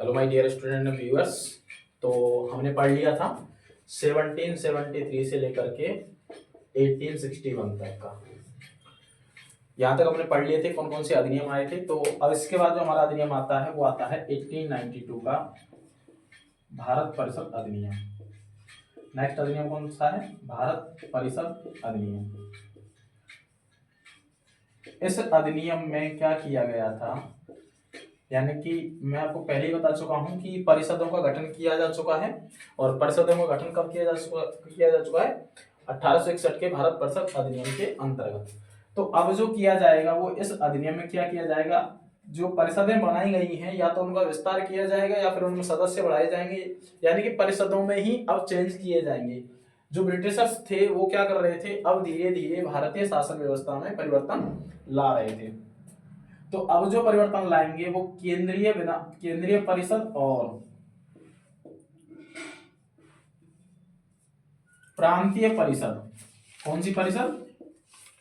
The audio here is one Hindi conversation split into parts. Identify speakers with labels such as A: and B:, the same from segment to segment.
A: Hello my dear student and viewers. तो हमने पढ़ लिया था 1773 से लेकर के 1861 तक का। यहाँ तक हमने पढ़ लिए थे कौन कौन से अधिनियम आए थे। तो अब इसके बाद जो हमारा अधिनियम आता है वो आता है 1892 का भारत परिषद अधिनियम। नेक्स्ट अधिनियम कौन सा है? भारत परिषद अधिनियम। इस अधिनियम में क्या किया गया था, यानी कि मैं आपको पहले ही बता चुका हूं कि परिषदों का गठन किया जा चुका है। और परिषदों का गठन कब किया जा चुका है? 1861 के भारत परिषद अधिनियम के अंतर्गत। तो अब जो किया जाएगा वो इस अधिनियम में क्या किया जाएगा, जो परिषदें बनाई गई हैं या तो उनका विस्तार किया जाएगा या फिर उनमें सदस्य बढ़ाए जाएंगे, यानी कि परिषदों में ही अब चेंज किए जाएंगे। जो ब्रिटिशर्स थे वो क्या कर रहे थे, अब धीरे धीरे भारतीय शासन व्यवस्था में परिवर्तन ला रहे थे। तो अब जो परिवर्तन लाएंगे वो केंद्रीय परिषद और प्रांतीय परिषद। कौन सी परिषद?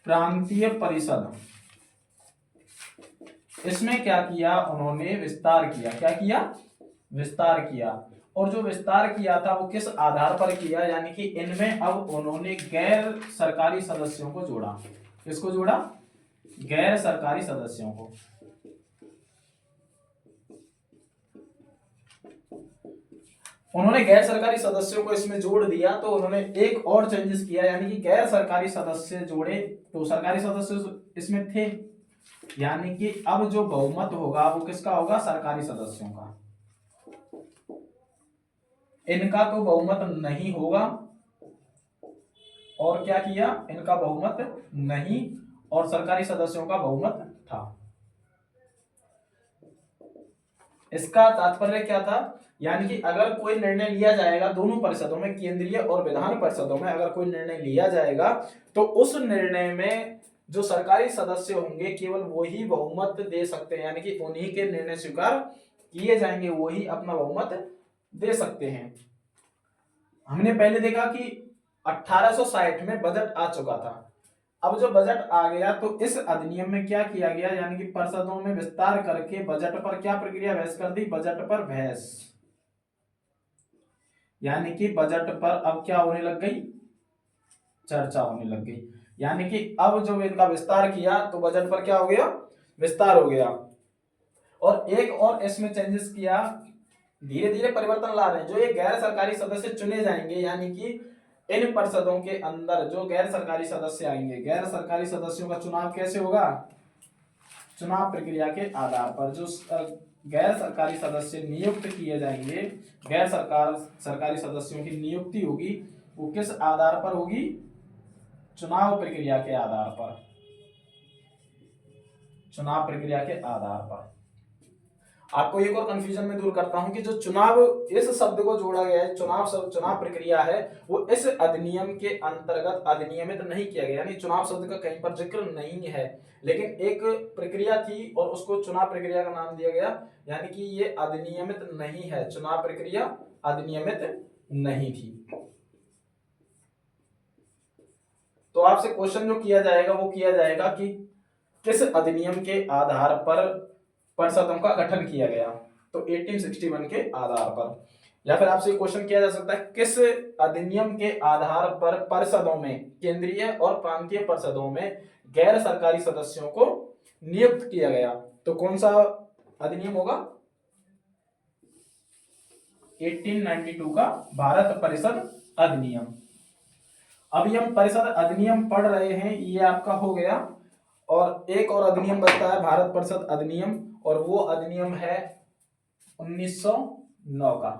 A: प्रांतीय परिषद। इसमें क्या किया उन्होंने? विस्तार किया। क्या किया? विस्तार किया। और जो विस्तार किया था वो किस आधार पर किया, यानी कि इनमें अब उन्होंने गैर सरकारी सदस्यों को जोड़ा। किसको जोड़ा? गैर सरकारी सदस्यों को। उन्होंने गैर सरकारी सदस्यों को इसमें जोड़ दिया। तो उन्होंने एक और चेंजेस किया, यानी कि गैर सरकारी सदस्य जोड़े तो सरकारी सदस्य इसमें थे, यानी कि अब जो बहुमत होगा वो किसका होगा? सरकारी सदस्यों का। इनका तो बहुमत नहीं होगा। और क्या किया? इनका बहुमत नहीं और सरकारी सदस्यों का बहुमत था। इसका तात्पर्य क्या था, यानी कि अगर कोई निर्णय लिया जाएगा दोनों परिषदों में, केंद्रीय और विधान परिषदों में अगर कोई निर्णय लिया जाएगा तो उस निर्णय में जो सरकारी सदस्य होंगे केवल वही बहुमत दे सकते हैं, यानी कि उन्हीं के निर्णय स्वीकार किए जाएंगे, वही अपना बहुमत दे सकते हैं। हमने पहले देखा कि 1860 में बजट आ चुका था। अब जो बजट आ गया तो इस अधिनियम में क्या किया गया, यानी कि परिषदों में विस्तार करके बजट पर क्या प्रक्रिया बहस कर दी? बजट पर बहस। यानी कि बजट पर अब क्या होने लग गई? चर्चा होने लग गई। यानी कि अब जो इनका विस्तार किया तो बजट पर क्या हो गया? विस्तार हो गया। और एक और इसमें चेंजेस किया, धीरे धीरे परिवर्तन ला रहे हैं। जो ये गैर सरकारी सदस्य चुने जाएंगे, यानी कि इन परिषदों के अंदर जो गैर सरकारी सदस्य आएंगे, गैर सरकारी सदस्यों का चुनाव कैसे होगा? चुनाव प्रक्रिया के आधार पर। जो गैर सरकारी सदस्य नियुक्त किए जाएंगे, गैर सरकारी सदस्यों की नियुक्ति होगी, वो किस आधार पर होगी? चुनाव प्रक्रिया के आधार पर। चुनाव प्रक्रिया के आधार पर। आपको एक और कंफ्यूजन में दूर करता हूं कि जो चुनाव इस शब्द को जोड़ा गया है, चुनाव प्रक्रिया है, वो इस अधिनियम के अंतर्गत अधिनियमित नहीं किया गया, यानी चुनाव शब्द का कहीं पर जिक्र नहीं है, लेकिन एक प्रक्रिया थी और उसको चुनाव प्रक्रिया का नाम दिया गया, यानी कि ये अधिनियमित नहीं है। चुनाव प्रक्रिया अधिनियमित नहीं थी। तो आपसे क्वेश्चन जो किया जाएगा वो किया जाएगा कि किस अधिनियम के आधार पर परिषदों का गठन किया गया? तो 1861 के आधार पर। या फिर आपसे क्वेश्चन किया जा सकता है किस अधिनियम के आधार पर परिषदों में, केंद्रीय और प्रांतीय परिषदों में गैर सरकारी सदस्यों को नियुक्त किया गया? तो कौन सा अधिनियम होगा? 1892 का भारत परिषद अधिनियम। अभी हम परिषद अधिनियम पढ़ रहे हैं, ये आपका हो गया। और एक और अधिनियम बचता है भारत परिषद अधिनियम, और वो अधिनियम है 1909 का।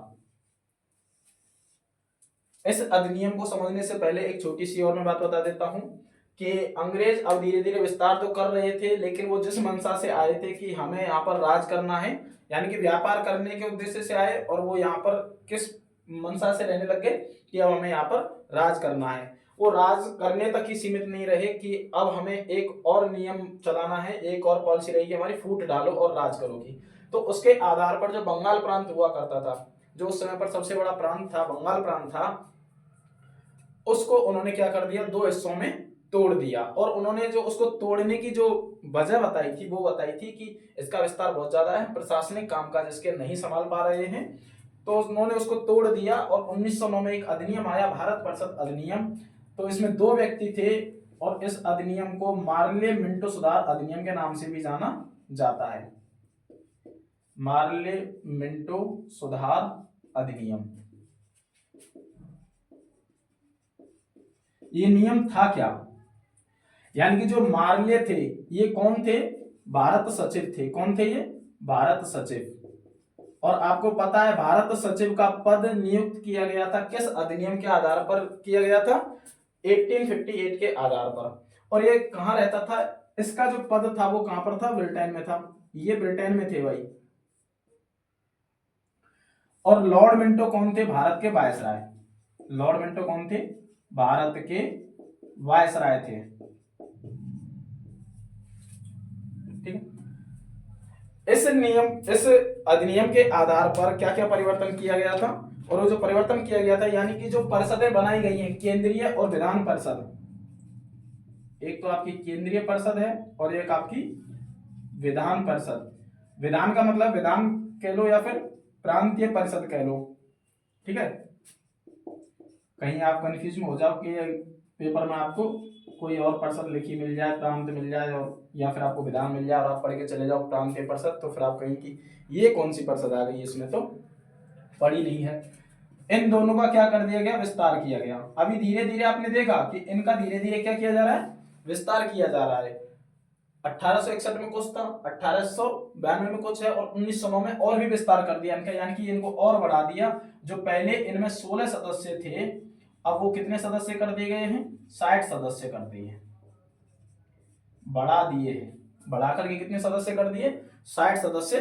A: इस अधिनियम को समझने से पहले एक छोटी सी और मैं बात बता देता हूं कि अंग्रेज अब धीरे धीरे विस्तार तो कर रहे थे, लेकिन वो जिस मंशा से आए थे कि हमें यहाँ पर राज करना है, यानी कि व्यापार करने के उद्देश्य से आए, और वो यहाँ पर किस मंशा से रहने लग गए कि अब हमें यहाँ पर राज करना है। वो राज करने तक ही सीमित नहीं रहे कि अब हमें एक और नियम चलाना है, एक और पॉलिसी रहेगी हमारी, फूट डालो और राज करो की। तो उसके आधार पर जो बंगाल प्रांत हुआ करता था, जो उस समय पर सबसे बड़ा प्रांत था, बंगाल प्रांत था, उसको उन्होंने क्या कर दिया? दो हिस्सों में तोड़ दिया। और उन्होंने जो उसको तोड़ने की जो वजह बताई थी वो बताई थी कि इसका विस्तार बहुत ज्यादा है, प्रशासनिक कामकाज इसके नहीं संभाल पा रहे हैं, तो उन्होंने उसको तोड़ दिया। और 1909 में एक अधिनियम आया, भारत परिषद अधिनियम। तो इसमें 2 व्यक्ति थे और इस अधिनियम को मार्ले मिंटो सुधार अधिनियम के नाम से भी जाना जाता है। मार्ले मिंटो सुधार अधिनियम। ये नियम था क्या, यानी कि जो मार्ले थे ये कौन थे, भारत सचिव थे। कौन थे ये, भारत सचिव। और आपको पता है भारत सचिव का पद नियुक्त किया गया था किस अधिनियम के आधार पर किया गया था, 1858 के आधार पर। और ये कहां रहता था, इसका जो पद था वो कहां पर था, ब्रिटेन में था। ये ब्रिटेन में थे भाई। और लॉर्ड मिंटो कौन थे, भारत के वायसराय। लॉर्ड मिंटो कौन थे, भारत के वायसराय थे। ठीक है। इस अधिनियम के आधार पर क्या क्या परिवर्तन किया गया था, और वो जो परिवर्तन किया गया था यानी कि जो परिषदें बनाई गई हैं, केंद्रीय और विधान परिषद, एक तो आपकी केंद्रीय परिषद है और एक आपकी विधान परिषद। विधान का मतलब विधान कह लो या फिर प्रांतीय परिषद कह लो। ठीक है, कहीं आप कंफ्यूज में हो जाओ कि पेपर में आपको कोई और परिषद लिखी मिल जाए, प्रांत मिल जाए, और या फिर आपको विधान मिल जाए और आप पढ़ के चले जाओ प्रांतीय परिषद, तो फिर आप कहें कि ये कौन सी परिषद आ गई, इसमें तो पढ़ी नहीं है। इन दोनों का क्या कर दिया गया, विस्तार किया गया। अभी धीरे धीरे आपने देखा कि इनका धीरे धीरे क्या किया जा रहा है, विस्तार किया जा रहा है। 1861 में कुछ था, 1892 में कुछ है, और 1909 में और भी विस्तार कर दिया इनका, यानी कि इनको और बढ़ा दिया। जो पहले इनमें 16 सदस्य थे, अब वो कितने सदस्य कर दिए गए हैं, 60 सदस्य कर दिए हैं, बढ़ा दिए हैं। बढ़ा करके कितने सदस्य कर दिए, 60 सदस्य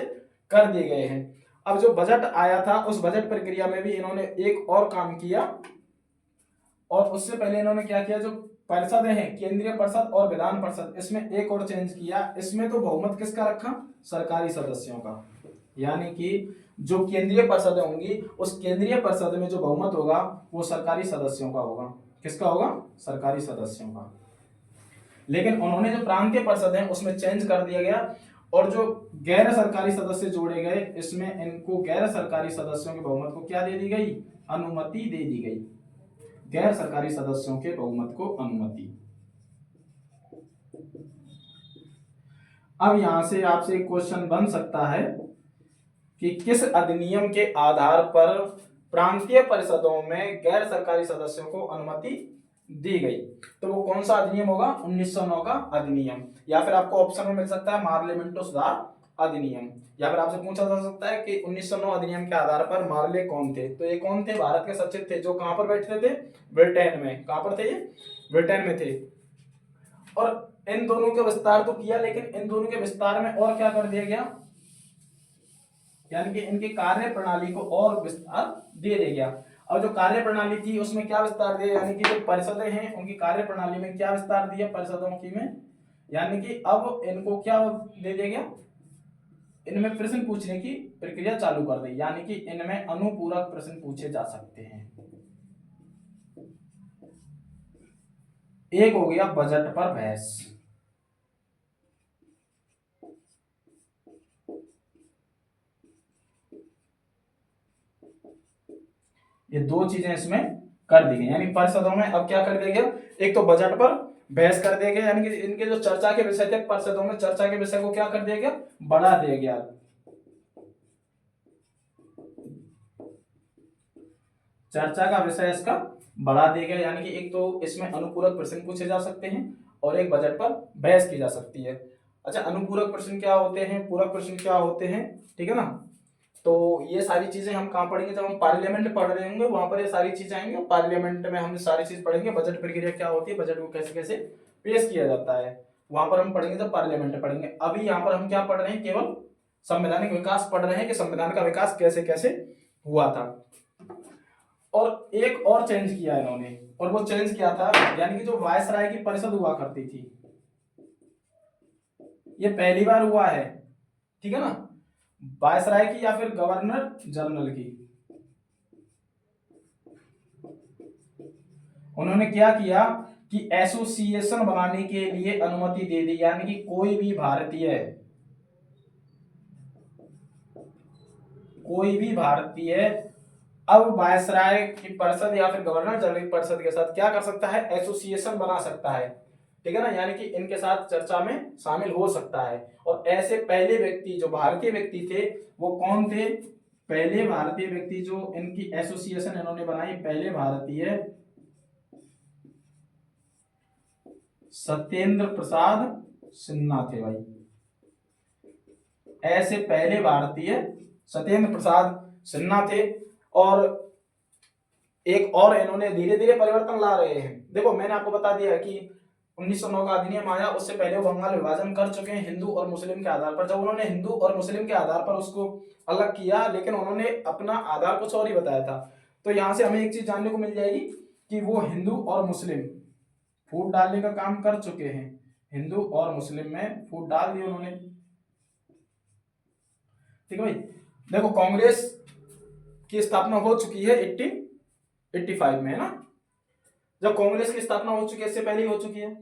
A: कर दिए गए हैं। अब जो बजट आया था उस बजट प्रक्रिया में भी इन्होंने एक और काम किया, और उससे पहले इन्होंने क्या किया, जो परिषदें हैं केंद्रीय परिषद और विधान परिषद, इसमें एक और चेंज किया। इसमें तो बहुमत किसका रखा, सरकारी सदस्यों का। यानी कि जो केंद्रीय परिषदें होंगी उस केंद्रीय परिषद में जो बहुमत होगा वो सरकारी सदस्यों का होगा। किसका होगा, सरकारी सदस्यों का। लेकिन उन्होंने जो प्रांतीय परिषद है उसमें चेंज कर दिया गया, और जो गैर सरकारी सदस्य जोड़े गए, इसमें इनको गैर सरकारी सदस्यों के बहुमत को क्या दे दी गई, अनुमति दे दी गई। गैर सरकारी सदस्यों के बहुमत को अनुमति। अब यहां से आपसे एक क्वेश्चन बन सकता है कि किस अधिनियम के आधार पर प्रांतीय परिषदों में गैर सरकारी सदस्यों को अनुमति दी गई, तो वो कौन सा अधिनियम होगा, 1909 का अधिनियम। या फिर आपको ऑप्शन में मिल सकता है मार्ले मिंटो सुधार अधिनियम, या फिर आपसे पूछा जा सकता है कि 1909 अधिनियम के आधार पर मार्ले कौन थे। तो ये कौन थे, भारत के सचिव थे, जो कहां पर बैठते थे, ब्रिटेन में। कहां पर थे ये, ब्रिटेन में थे। और इन दोनों का विस्तार तो किया, लेकिन इन दोनों के विस्तार में और क्या कर दिया गया, यानी कि इनकी कार्य प्रणाली को और विस्तार दे दिया गया। और जो कार्य प्रणाली थी उसमें क्या विस्तार दिया, यानी कि जो परिषदें हैं उनकी कार्य प्रणाली में क्या विस्तार दिया, परिषदों की में, यानी कि अब इनको क्या दे दिया गया, इनमें प्रश्न पूछने की प्रक्रिया चालू कर दी, यानी कि इनमें अनुपूरक प्रश्न पूछे जा सकते हैं। एक हो गया बजट पर बहस। ये दो चीजें इसमें कर दी गई, यानी परिषदों में अब क्या कर दिया गया, एक तो बजट पर बहस कर दिया गया, यानी कि इनके जो चर्चा के विषय थे परिषदों में, चर्चा के विषय को क्या कर दिया गया, बढ़ा दिया गया। चर्चा का विषय इसका बढ़ा दिया गया, यानी कि एक तो इसमें अनुपूरक प्रश्न पूछे जा सकते हैं और एक बजट पर बहस की जा सकती है। अच्छा, अनुपूरक प्रश्न क्या होते हैं, पूरक प्रश्न क्या होते हैं, ठीक है ना। तो ये सारी चीजें हम कहाँ पढ़ेंगे, जब हम पार्लियामेंट पढ़ रहे होंगे वहां पर ये सारी चीजें आएंगे। पार्लियामेंट में हम सारी चीज पढ़ेंगे, बजट प्रक्रिया क्या होती है, बजट को कैसे कैसे पेश किया जाता है, वहां पर हम पढ़ेंगे, जब पार्लियामेंट पढ़ेंगे। अभी यहाँ पर हम क्या पढ़ रहे हैं, केवल संवैधानिक विकास पढ़ रहे हैं कि संविधान का विकास कैसे कैसे हुआ था। और एक और चेंज किया इन्होंने, और वो चेंज किया था, यानी कि जो वायसराय की परिषद हुआ करती थी, ये पहली बार हुआ है, ठीक है ना, वायसराय की या फिर गवर्नर जनरल की। उन्होंने क्या किया कि एसोसिएशन बनाने के लिए अनुमति दे दी, यानी कि कोई भी भारतीय अब वायसराय की परिषद या फिर गवर्नर जनरल की परिषद के साथ क्या कर सकता है, एसोसिएशन बना सकता है, ठीक है ना, यानी कि इनके साथ चर्चा में शामिल हो सकता है। और ऐसे पहले व्यक्ति जो भारतीय व्यक्ति थे वो कौन थे, पहले भारतीय व्यक्ति जो इनकी एसोसिएशन इन्होंने बनाई, पहले भारतीय सत्येंद्र प्रसाद सिन्हा थे भाई। ऐसे पहले भारतीय सत्येंद्र प्रसाद सिन्हा थे। और एक और इन्होंने धीरे धीरे परिवर्तन ला रहे हैं। देखो मैंने आपको बता दिया कि 1909 का अधिनियम आया, उससे पहले वो बंगाल विभाजन कर चुके हैं हिंदू और मुस्लिम के आधार पर। जब उन्होंने हिंदू और मुस्लिम के आधार पर उसको अलग किया, लेकिन उन्होंने अपना आधार कुछ और ही बताया था। तो यहाँ से हमें एक चीज जानने को मिल जाएगी कि वो हिंदू और मुस्लिम फूट डालने का काम कर चुके हैं, हिंदू और मुस्लिम में फूट डाल दिए उन्होंने, ठीक है भाई। देखो कांग्रेस की स्थापना हो चुकी है 1885 में, है ना। जब कांग्रेस की स्थापना हो चुकी है, इससे पहले ही हो चुकी है।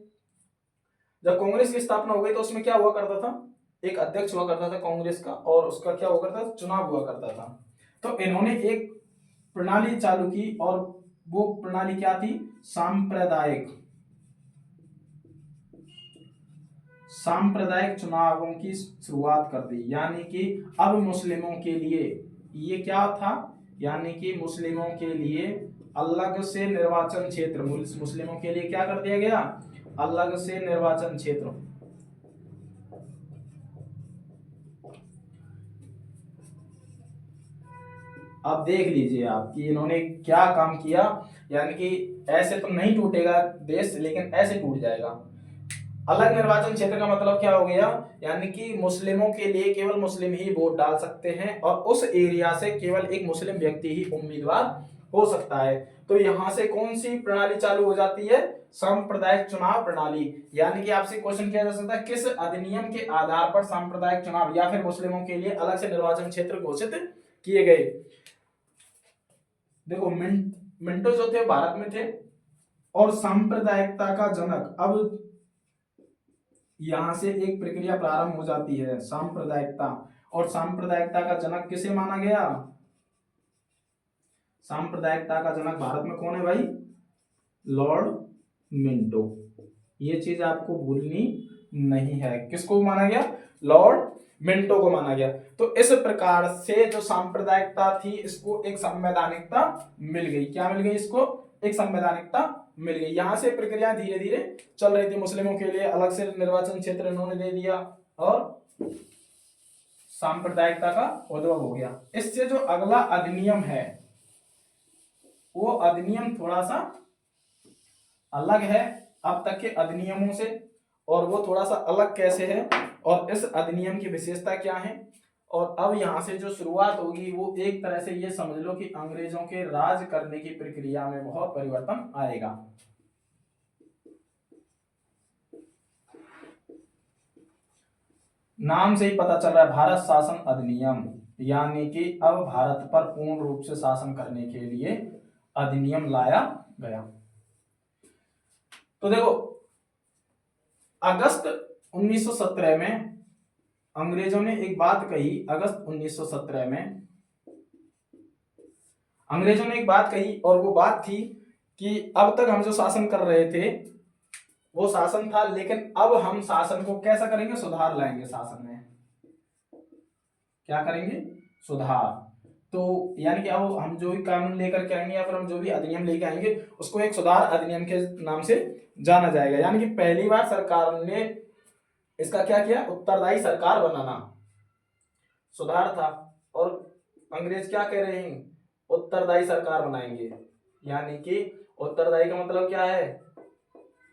A: जब कांग्रेस की स्थापना हो गई तो उसमें क्या हुआ करता था, एक अध्यक्ष हुआ करता था कांग्रेस का, और उसका क्या हुआ करता था, चुनाव हुआ करता था। तो इन्होंने एक प्रणाली चालू की, और वो प्रणाली क्या थी, सांप्रदायिक चुनावों की शुरुआत कर दी। यानी कि अब मुस्लिमों के लिए ये क्या था, यानी कि मुस्लिमों के लिए अलग से निर्वाचन क्षेत्र, मुस्लिमों के लिए क्या कर दिया गया, अलग से निर्वाचन क्षेत्र। अब देख लीजिए आप कि इन्होंने क्या काम किया, यानी कि ऐसे तो नहीं टूटेगा देश, लेकिन ऐसे टूट जाएगा। अलग निर्वाचन क्षेत्र का मतलब क्या हो गया, यानी कि मुस्लिमों के लिए केवल मुस्लिम ही वोट डाल सकते हैं, और उस एरिया से केवल एक मुस्लिम व्यक्ति ही उम्मीदवार हो सकता है। तो यहां से कौन सी प्रणाली चालू हो जाती है, सांप्रदायिक चुनाव प्रणाली। यानी कि आपसे क्वेश्चन किया जा सकता है, किस अधिनियम के आधार पर सांप्रदायिक चुनाव या फिर मुस्लिमों के लिए अलग से निर्वाचन क्षेत्र घोषित किए गए। देखो मिंटो जो थे भारत में थे, और सांप्रदायिकता का जनक, अब यहां से एक प्रक्रिया प्रारंभ हो जाती है, सांप्रदायिकता। और सांप्रदायिकता का जनक किसे माना गया, सांप्रदायिकता का जनक भारत में कौन है भाई, लॉर्ड मिंटो। ये चीज आपको भूलनी नहीं है, किसको माना गया, लॉर्ड मिंटो को माना गया। तो इस प्रकार से जो सांप्रदायिकता थी, इसको एक संवैधानिकता मिल गई। क्या मिल गई, इसको एक संवैधानिकता मिल गई। यहां से प्रक्रिया धीरे धीरे चल रही थी, मुस्लिमों के लिए अलग से निर्वाचन क्षेत्र इन्होंने दे दिया, और सांप्रदायिकता का उद्भव हो गया। इससे जो अगला अधिनियम है, वो अधिनियम थोड़ा सा अलग है अब तक के अधिनियमों से, और वो थोड़ा सा अलग कैसे है, और इस अधिनियम की विशेषता क्या है। और अब यहां से जो शुरुआत होगी, वो एक तरह से ये समझ लो कि अंग्रेजों के राज करने की प्रक्रिया में बहुत परिवर्तन आएगा। नाम से ही पता चल रहा है, भारत शासन अधिनियम, यानी कि अब भारत पर पूर्ण रूप से शासन करने के लिए अधिनियम लाया गया। तो देखो अगस्त 1917 में अंग्रेजों ने एक बात कही, अगस्त 1917 में अंग्रेजों ने एक बात कही, और वो बात थी कि अब तक हम जो शासन कर रहे थे वो शासन था, लेकिन अब हम शासन को कैसा करेंगे, सुधार लाएंगे शासन में। क्या करेंगे, सुधार। तो यानी कि अब हम जो भी कानून लेकर के आएंगे या फिर हम जो भी अधिनियम लेके आएंगे, उसको एक सुधार अधिनियम के नाम से जाना जाएगा। यानी कि पहली बार सरकार ने इसका क्या किया, उत्तरदायी सरकार बनाना सुधार था। और अंग्रेज क्या कह रहे हैं, उत्तरदायी सरकार बनाएंगे। यानी कि उत्तरदायी का मतलब क्या है,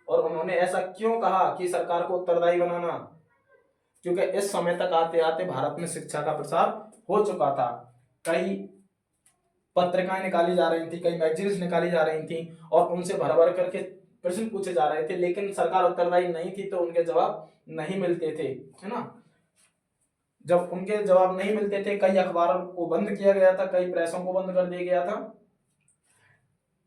A: और उन्होंने ऐसा क्यों कहा कि सरकार को उत्तरदायी बनाना, क्योंकि इस समय तक आते आते भारत में शिक्षा का प्रसार हो चुका था। कई पत्रिकाएं निकाली जा रही थी, कई मैगजीन्स निकाली जा रही थी, और उनसे भर भर करके प्रश्न पूछे जा रहे थे, लेकिन सरकार उत्तरदायी नहीं थी, तो उनके जवाब नहीं मिलते थे, है ना। जब उनके जवाब नहीं मिलते थे, कई अखबारों को बंद किया गया था, कई प्रेसों को बंद कर दिया गया था।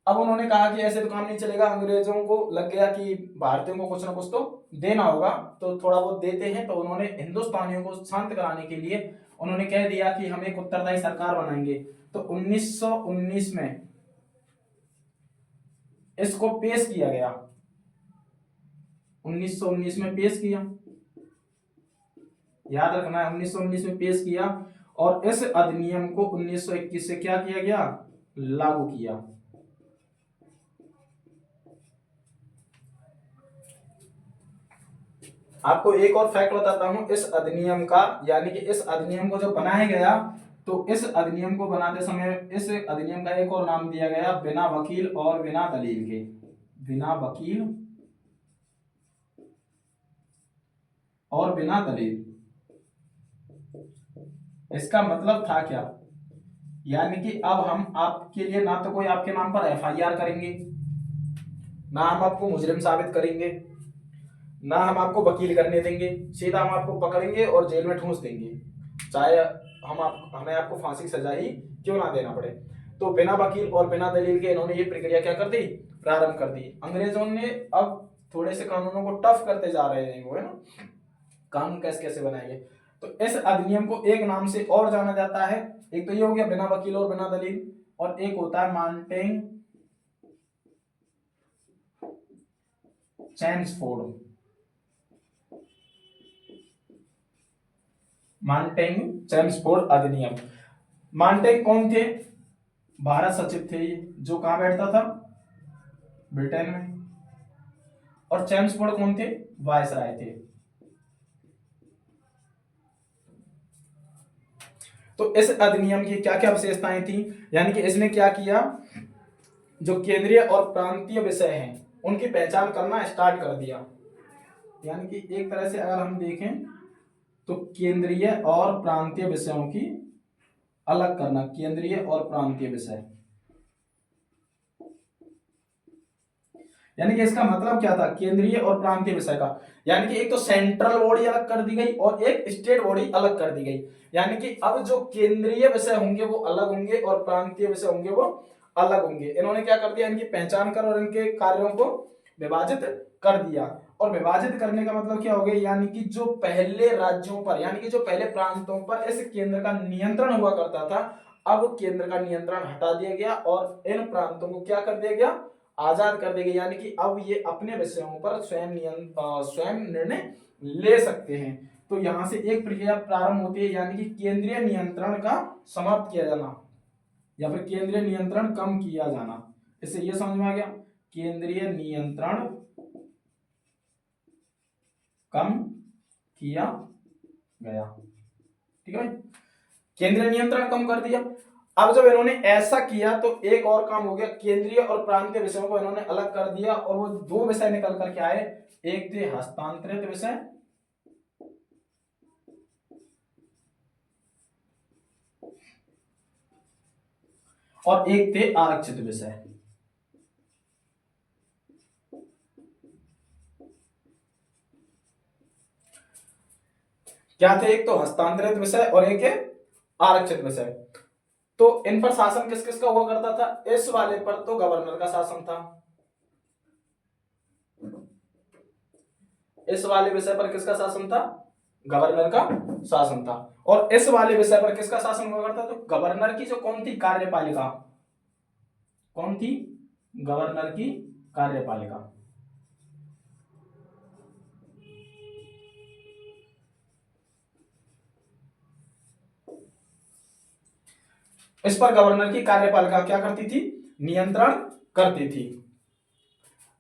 A: अब उन्होंने कहा कि ऐसे तो काम नहीं चलेगा, अंग्रेजों को लग गया कि भारतीयों को कुछ ना कुछ तो देना होगा, तो थोड़ा बहुत देते हैं। तो उन्होंने हिंदुस्तानियों को शांत कराने के लिए उन्होंने कह दिया कि हम एक उत्तरदायी सरकार बनाएंगे। तो 1919 में इसको पेश किया गया, 1919 में पेश किया, याद रखना है 1919 में पेश किया। और इस अधिनियम को 1921 से क्या किया गया, लागू किया। आपको एक और फैक्ट बताता हूं इस अधिनियम का, यानी कि इस अधिनियम को जब बनाया गया तो इस अधिनियम को बनाते समय इस अधिनियम का एक और नाम दिया गया, बिना वकील और बिना दलील के। बिना वकील और बिना दलील, इसका मतलब था क्या, यानी कि अब हम आपके लिए ना तो कोई आपके नाम पर एफआईआर करेंगे, ना हम आपको मुजरिम साबित करेंगे, ना हम आपको वकील करने देंगे, सीधा हम आपको पकड़ेंगे और जेल में ठूंस देंगे, चाहे हमें आपको फांसी की सजा ही क्यों ना देना पड़े। तो बिना वकील और बिना दलील के इन्होंने ये प्रक्रिया क्या कर दी, प्रारंभ कर दी। अंग्रेजों ने अब थोड़े से कानूनों को टफ करते जा रहे हैं वो, है ना, कानून कैसे कैसे बनाएंगे। तो इस अधिनियम को एक नाम से और जाना जाता है, एक तो ये हो गया बिना वकील और बिना दलील, और एक होता है मॉन्टेग चैम्सफोर्ड। मॉन्टेग चैम्सफोर्ड अधिनियम। मॉन्टेग कौन थे, भारत सचिव थे ये, जो कहां बैठता था, ब्रिटेन में। और चैम्सफोर्ड कौन थे, वायसराय थे। तो इस अधिनियम की क्या क्या विशेषताएं थी, यानी कि इसने क्या किया, जो केंद्रीय और प्रांतीय विषय हैं उनकी पहचान करना स्टार्ट कर दिया। यानी कि एक तरह से अगर हम देखें तो केंद्रीय और प्रांतीय विषयों की अलग करना, केंद्रीय और प्रांतीय विषय, यानी कि इसका मतलब क्या था, केंद्रीय और प्रांतीय विषय का, यानी कि एक तो सेंट्रल बॉडी अलग कर दी गई और एक स्टेट बॉडी अलग कर दी गई। यानी कि अब जो केंद्रीय विषय होंगे वो अलग होंगे और प्रांतीय विषय होंगे वो अलग होंगे। इन्होंने क्या कर दिया, इनकी पहचान कर और इनके कार्यों को विभाजित कर दिया। और विभाजित करने का मतलब क्या हो गया, यानी कि जो पहले राज्यों पर, यानी कि जो पहले प्रांतों पर इस केंद्र का नियंत्रण हुआ करता था, अब केंद्र का नियंत्रण हटा दिया गया और इन प्रांतों को क्या कर दिया गया, आजाद कर देंगे। यानी कि अब ये अपने विषयों पर स्वयं निर्णय ले सकते हैं। तो यहां से एक प्रक्रिया प्रारंभ होती है, यानी कि केंद्रीय नियंत्रण का समाप्त किया जाना या फिर केंद्रीय नियंत्रण कम किया जाना। इससे ये समझ में आ गया, केंद्रीय नियंत्रण कम किया गया। ठीक है भाई, केंद्रीय नियंत्रण कम कर दिया। अब जब इन्होंने ऐसा किया तो एक और काम हो गया, केंद्रीय और प्रांतीय विषयों को इन्होंने अलग कर दिया और वो दो विषय निकल करके आए, एक थे हस्तांतरित विषय और एक थे आरक्षित विषय। क्या थे, एक तो हस्तांतरित विषय और एक है आरक्षित विषय। तो इन पर शासन किस किस का हुआ करता था, इस वाले पर तो गवर्नर का शासन था, इस वाले विषय पर किसका शासन था, गवर्नर का शासन था। और इस वाले विषय पर किसका शासन हुआ करता, तो गवर्नर की जो कौन थी, कार्यपालिका, कौन थी, गवर्नर की कार्यपालिका। इस पर गवर्नर की कार्यपालिका क्या करती थी, नियंत्रण करती थी।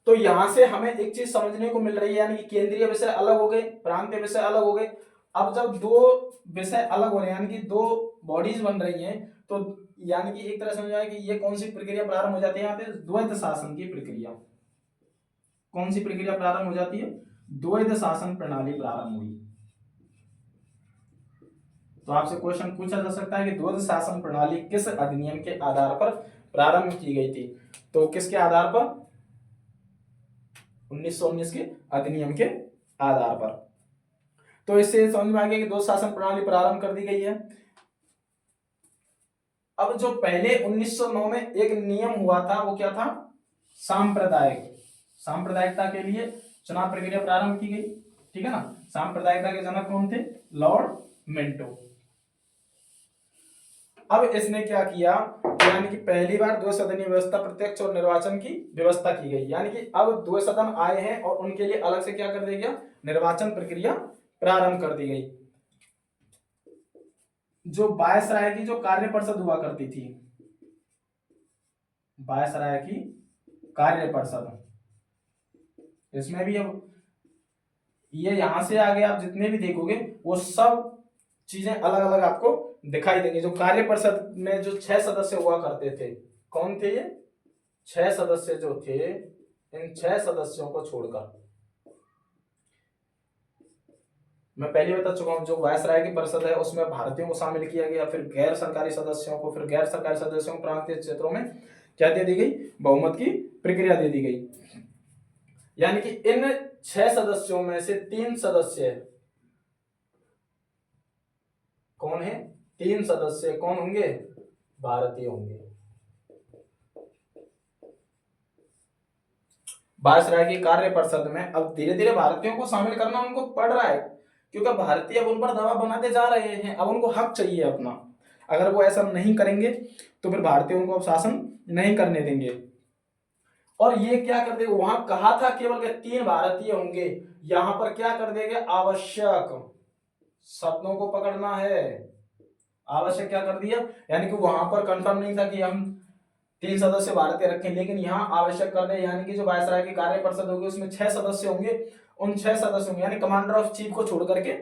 A: तो यहां से हमें एक चीज समझने को मिल रही है, यानी कि केंद्रीय विषय अलग हो गए, प्रांतीय विषय अलग हो गए। अब जब दो विषय अलग हो रहे हैं, यानी कि दो बॉडीज बन रही हैं, तो यानी कि एक तरह समझ आए कि ये कौन सी प्रक्रिया प्रारंभ हो जाती है, यहाँ पे द्वैध शासन की प्रक्रिया। कौन सी प्रक्रिया प्रारंभ हो जाती है, द्वैध शासन प्रणाली प्रारंभ हुई। तो आपसे क्वेश्चन पूछा जा सकता है कि द्वैध शासन प्रणाली किस अधिनियम के आधार पर प्रारंभ की गई थी, तो किसके आधार पर, 1919 के अधिनियम के आधार पर। तो इससे समझ में आ गया कि द्वैध शासन प्रणाली प्रारंभ कर दी गई है। अब जो पहले 1909 में एक नियम हुआ था वो क्या था, सांप्रदायिक, सांप्रदायिकता के लिए चुनाव प्रक्रिया प्रारंभ की गई, ठीक है ना। सांप्रदायिकता के जनक कौन थे, लॉर्ड मिंटो। अब इसने क्या किया, यानी कि पहली बार द्विसदनीय व्यवस्था, प्रत्यक्ष और निर्वाचन की व्यवस्था की गई, यानी कि अब द्विसदन आए हैं और उनके लिए अलग से क्या कर दिया गया, निर्वाचन प्रक्रिया प्रारंभ कर दी गई। जो वायसराय की जो कार्य परिषद हुआ करती थी, वायसराय की कार्य परिषद, इसमें भी अब ये यहां से आगे आप जितने भी देखोगे वो सब चीजें अलग अलग आपको दिखाई देंगी। जो कार्य परिषद में जो 6 सदस्य हुआ करते थे, कौन थे ये 6 सदस्य जो थे, इन 6 सदस्यों को छोड़कर, मैं पहले बता चुका हूं, जो वायसराय की परिषद है उसमें भारतीयों को शामिल किया गया, फिर गैर सरकारी सदस्यों को, फिर गैर सरकारी सदस्यों को प्रांतीय क्षेत्रों में क्या दे दी गई, बहुमत की प्रक्रिया दे दी गई। यानी कि इन 6 सदस्यों में से 3 सदस्य कौन है, 3 सदस्य कौन होंगे, भारतीय होंगे। वायसराय की कार्य परिषद में अब धीरे धीरे भारतीयों को शामिल करना उनको पड़ रहा है, क्योंकि भारतीय अब उन पर दबाव बनाते जा रहे हैं, अब उनको हक चाहिए अपना। अगर वो ऐसा नहीं करेंगे तो फिर भारतीयों को अब शासन नहीं करने देंगे। और ये क्या कर देगा, वहां कहा था केवल के 3 भारतीय होंगे, यहां पर क्या कर देंगे, आवश्यक शब्दों को पकड़ना है, आवश्यक क्या कर दिया, यानी कि वहां पर कंफर्म नहीं था कि हम 3 सदस्य भारतीय रखें, लेकिन यहाँ आवश्यक कर दे, यानी कि जो वायसराय की कार्य परिषद होगी उसमें 6 सदस्य होंगे, उन 6 सदस्यों यानी कमांडर ऑफ चीफ को छोड़ करके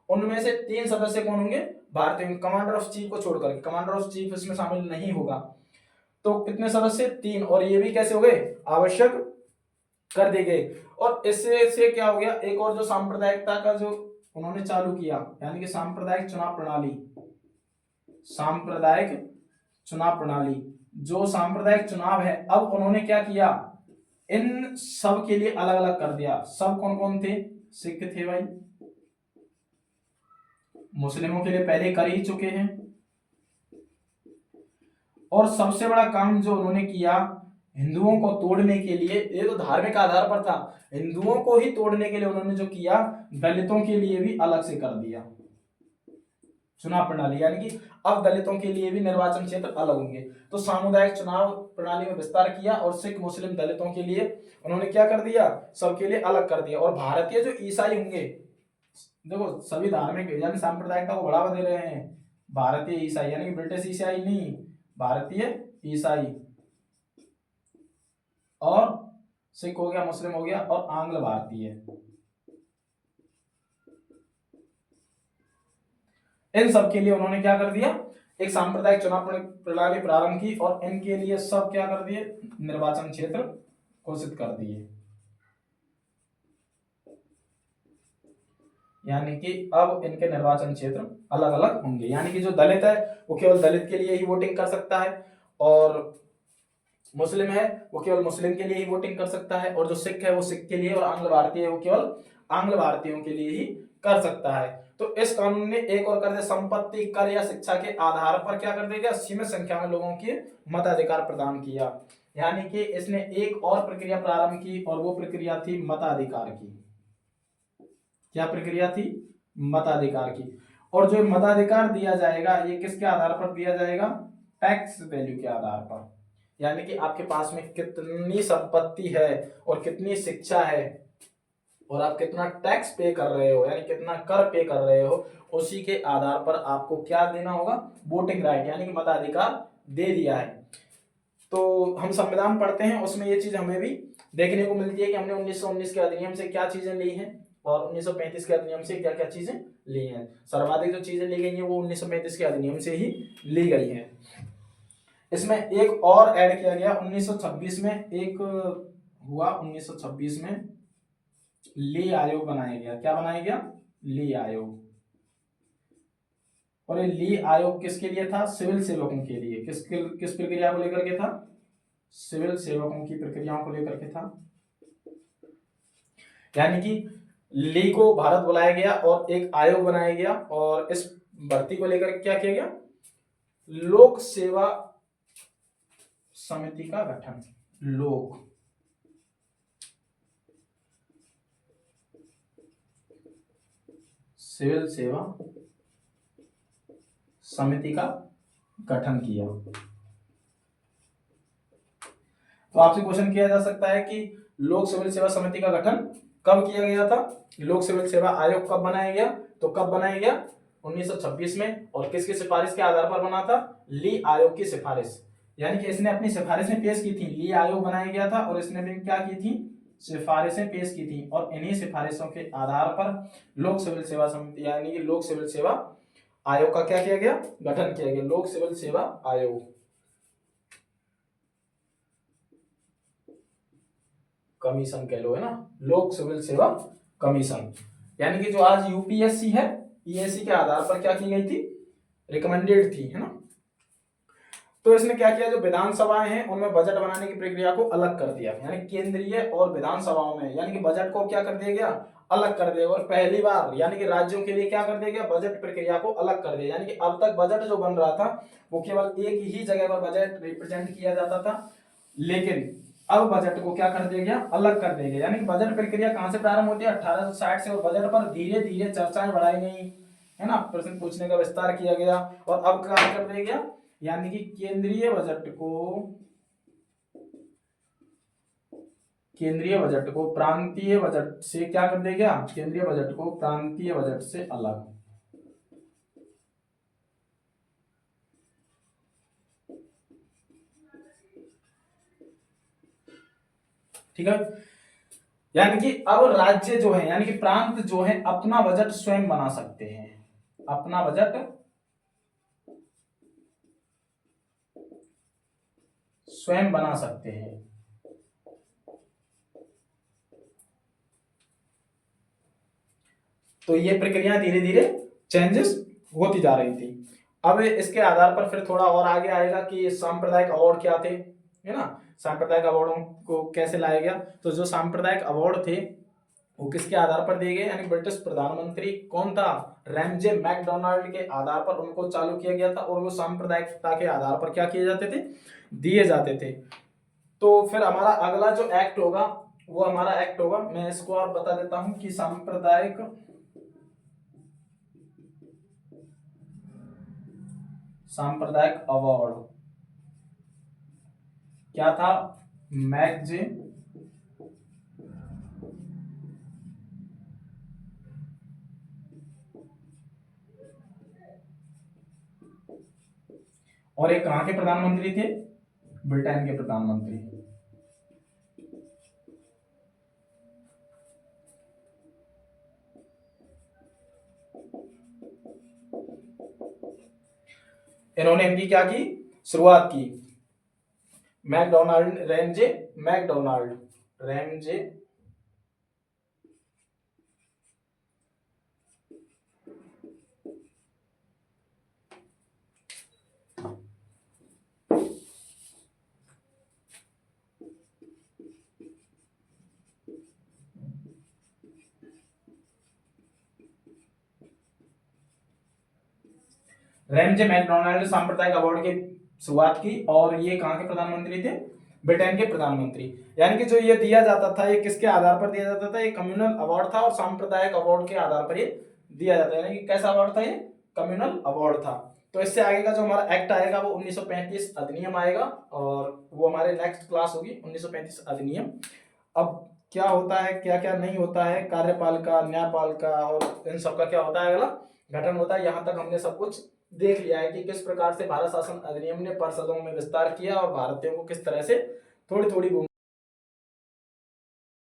A: उनमें से 3 सदस्य कौन होंगे, भारतीय। कमांडर ऑफ चीफ को छोड़ करके, कमांडर ऑफ चीफ इसमें शामिल नहीं होगा, तो कितने सदस्य, 3, और ये भी कैसे हो गए, आवश्यक कर दिए गए। और इससे से क्या हो गया, एक और जो सांप्रदायिकता का जो उन्होंने चालू किया, यानी कि सांप्रदायिक चुनाव प्रणाली, सांप्रदायिक चुनाव प्रणाली, जो सांप्रदायिक चुनाव है, अब उन्होंने क्या किया, इन सब के लिए अलग अलग कर दिया। सब कौन कौन थे, सिख थे भाई, मुस्लिमों के लिए पहले कर ही चुके हैं, और सबसे बड़ा काम जो उन्होंने किया, हिंदुओं को तोड़ने के लिए, ये तो धार्मिक आधार पर था, हिंदुओं को ही तोड़ने के लिए उन्होंने जो किया, दलितों के लिए भी अलग से कर दिया चुनाव प्रणाली, यानी कि अब दलितों के लिए भी निर्वाचन क्षेत्र अलग होंगे। तो सामुदायिक चुनाव प्रणाली में विस्तार किया, और सिख मुस्लिम दलितों के लिए उन्होंने क्या कर दिया, सबके लिए अलग कर दिया। और भारतीय जो ईसाई होंगे, देखो सभी धार्मिक यानी सांप्रदायिकता को बढ़ावा दे रहे हैं, भारतीय ईसाई यानी कि ब्रिटिश ईसाई नहीं, भारतीय ईसाई, और सिख हो गया, मुस्लिम हो गया, और आंग्ल भारतीय, इन सब के लिए उन्होंने क्या कर दिया, एक सांप्रदायिक चुनाव प्रणाली प्रारंभ की, और इनके लिए सब क्या कर दिए, निर्वाचन क्षेत्र घोषित कर दिए। यानी कि अब इनके निर्वाचन क्षेत्र अलग अलग होंगे, यानी कि जो दलित है वो केवल दलित के लिए ही वोटिंग कर सकता है, और मुस्लिम है वो केवल मुस्लिम के लिए ही वोटिंग कर सकता है, और जो सिख है वो सिख के लिए, और आंग्ल भारतीय है वो केवल आंग्ल भारतीयों के लिए ही कर सकता है। तो इस कानून ने एक और कर दिया, संपत्ति, कर या शिक्षा के आधार पर क्या कर देगा, सीमित संख्या में लोगों के मताधिकार प्रदान किया। यानी कि इसने एक और प्रक्रिया प्रारंभ की, और वो प्रक्रिया थी मताधिकार की। क्या प्रक्रिया थी, मताधिकार की। और जो मताधिकार दिया जाएगा ये किसके आधार पर दिया जाएगा, टैक्स वैल्यू के आधार पर, यानी कि आपके पास में कितनी संपत्ति है और कितनी शिक्षा है और आप कितना टैक्स पे कर रहे हो, यानी कितना कर पे कर रहे हो, उसी के आधार पर आपको क्या देना होगा, वोटिंग राइट, यानी कि मताधिकार दे दिया है। तो हम संविधान पढ़ते हैं, उसमें ये चीज हमें भी देखने को मिलती है कि हमने 1919 के अधिनियम से क्या चीजें ली हैं, और 1935 के अधिनियम से क्या क्या चीजें ली हैं। सर्वाधिक जो चीजें ली गई हैं वो 1935 के अधिनियम से ही ली गई हैं। इसमें एक और ऐड किया गया 1926 में, एक हुआ 1926 में ली आयोग बनाया गया। क्या बनाया गया, ली आयोग। और ये ली आयोग किसके लिए था, सिविल सेवकों के लिए। किस प्रक्रिया को लेकर के था, सिविल सेवकों की प्रक्रियाओं को लेकर के था। यानी कि ली को भारत बुलाया गया और एक आयोग बनाया गया, और इस भर्ती को लेकर क्या किया गया, लोक सेवा समिति का गठन। लोक सिविल सेवा समिति का गठन किया। तो आपसे क्वेश्चन किया जा सकता है कि लोक सिविल सेवा समिति का गठन कब किया गया था? लोक सिविल सेवा आयोग कब बनाया गया? तो कब बनाया गया? 1926 में। और किसकी सिफारिश के आधार पर बना था? ली आयोग की सिफारिश। यानी कि इसने अपनी सिफारिशें पेश की थी, ली आयोग बनाया गया था और इसने भी क्या की थी? सिफारिशें पेश की थी। और इन्हीं सिफारिशों के आधार पर लोक सिविल सेवा समिति यानी कि लोक सिविल सेवा आयोग का क्या किया गया? गठन किया गया। लोक सिविल सेवा आयोग, कमीशन कह लो, है ना, लोक सिविल सेवा कमीशन। यानी कि जो आज यूपीएससी है, ईएससी के आधार पर क्या की गई थी? रिकमेंडेड थी, है ना। तो इसने क्या किया? जो विधानसभाएं हैं उनमें बजट बनाने की प्रक्रिया को अलग कर दिया, यानी केंद्रीय और विधानसभाओं में, यानी कि बजट को क्या कर दिया गया? अलग कर दिया। और पहली बार यानी कि राज्यों के लिए क्या कर दिया गया? बजट प्रक्रिया को अलग कर दिया। यानी कि अब तक बजट जो बन रहा था वो केवल एक ही जगह पर बजट रिप्रेजेंट किया जाता था, लेकिन अब बजट को क्या कर दिया गया? अलग कर दिया गया। यानी कि बजट प्रक्रिया कहां से प्रारंभ होती है? 1860 से। और बजट पर धीरे धीरे चर्चाएं बढ़ाई गई, है ना, प्रश्न पूछने का विस्तार किया गया। और अब क्या कर दिया गया? यानी कि केंद्रीय बजट को प्रांतीय बजट से क्या कर दिया गया? केंद्रीय बजट को प्रांतीय बजट से अलग। ठीक है। यानी कि अब राज्य जो है यानी कि प्रांत जो है अपना बजट स्वयं बना सकते हैं, अपना बजट स्वयं बना सकते हैं। तो ये प्रक्रिया धीरे धीरे चेंजेस होती जा रही थी। अब इसके आधार पर फिर थोड़ा और आगे आएगा कि सांप्रदायिक अवार्ड क्या थे, है ना, सांप्रदायिक अवार्डों को कैसे लाया गया। तो जो सांप्रदायिक अवार्ड थे वो किसके आधार पर दिए गए? यानी ब्रिटिश प्रधानमंत्री कौन था? रैमजे मैकडोनाल्ड के आधार पर उनको चालू किया गया था। और वो सांप्रदायिकता के आधार पर क्या किए जाते थे? दिए जाते थे। तो फिर हमारा अगला जो एक्ट होगा वो हमारा एक्ट होगा, मैं इसको आप बता देता हूं कि सांप्रदायिक अवार्ड क्या था? मैगजे और एक कहां के प्रधानमंत्री थे? ब्रिटेन के प्रधानमंत्री। इन्होंने इनकी क्या की? शुरुआत की। MacDonald, Ramsay MacDonald, Ramsay Ramsay MacDonald सांप्रदायिक अवार्ड की शुरुआत की। और ये कहां के प्रधानमंत्री थे? ब्रिटेन के प्रधानमंत्री। यानी कि जो ये दिया जाता था ये किसके आधार पर दिया जाता था? ये कम्युनल अवार्ड था और सांप्रदायिक अवार्ड के आधार पर ये दिया जाता है। यानी कि कैसा अवार्ड था? ये कम्युनल अवार्ड था। तो इससे आगे का जो हमारा एक्ट आएगा वो 1935 अधिनियम आएगा और वो हमारे नेक्स्ट क्लास होगी 1935 अधिनियम। अब क्या होता है, क्या क्या नहीं होता है, कार्यपालिका, न्यायपालिका और इन सब का क्या होता है, अगला गठन होता है। यहाँ तक हमने सब कुछ देख लिया है कि किस प्रकार से भारत शासन अधिनियम ने परिषदों में विस्तार किया और भारतीयों को किस तरह से थोड़ी थोड़ी